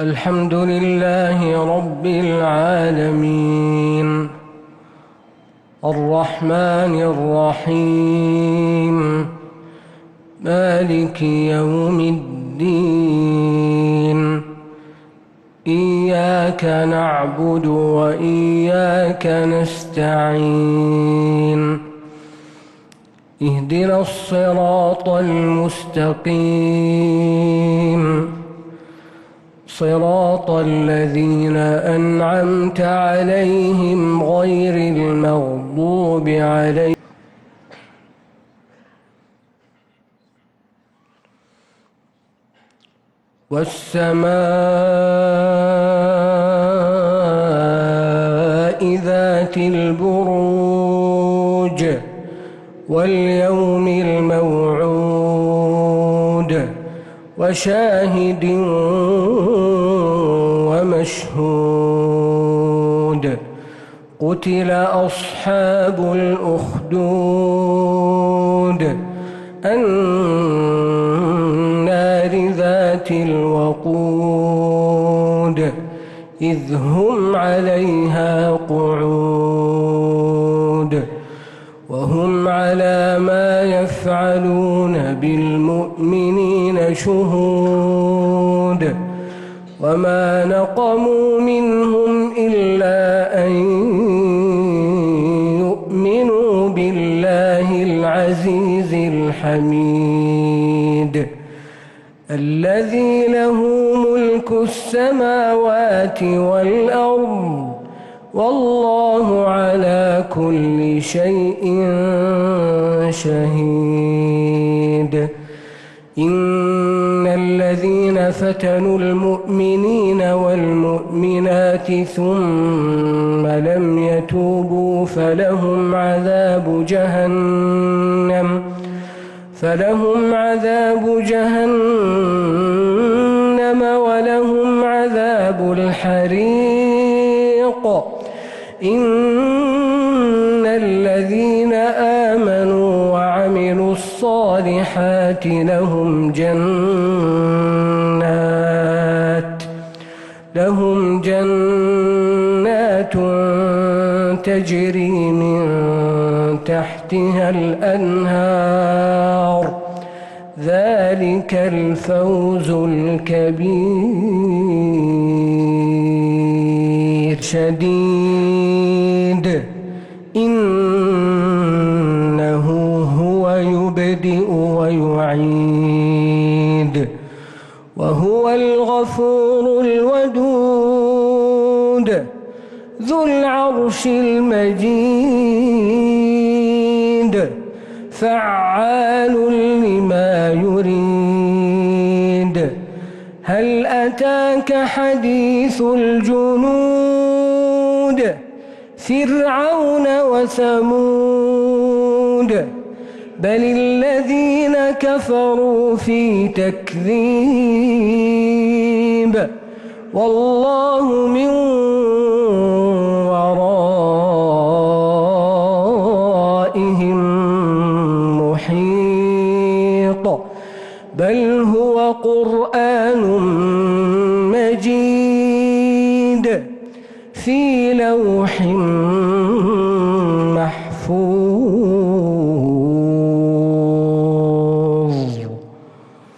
الحمد لله رب العالمين الرحمن الرحيم مالك يوم الدين إياك نعبد وإياك نستعين اهدنا الصراط المستقيم صراط الذين أنعمت عليهم غير المغضوب عليهم والسماء ذات البروج واليوم الموعود وشاهد ومشهود قتل أصحاب الأخدود النار ذات الوقود إذ هم عليها قعود وهم على ما يفعلون بالمؤمنين شهود وما نقموا منهم إلا أن يؤمنوا بالله العزيز الحميد الذي له ملك السماوات والأرض والله على كل شيء شهيد إن الذين فتنوا المؤمنين والمؤمنات ثم لم يتوبوا فلهم عذاب جهنم ولهم عذاب الحريق إن الذين آمنوا وعملوا الصالحات لهم جنات تجري من تحتها الأنهار ذلك الفوز الكبير شديد إنه هو يبدئ ويعيد وهو الغفور الودود ذو العرش المجيد فعال لما يريد هل أتاك حديث الجنود فرعون وثمود بل الذين كفروا في تكذيب والله من ورائهم محيط بل هو قرآن مجيد في لوح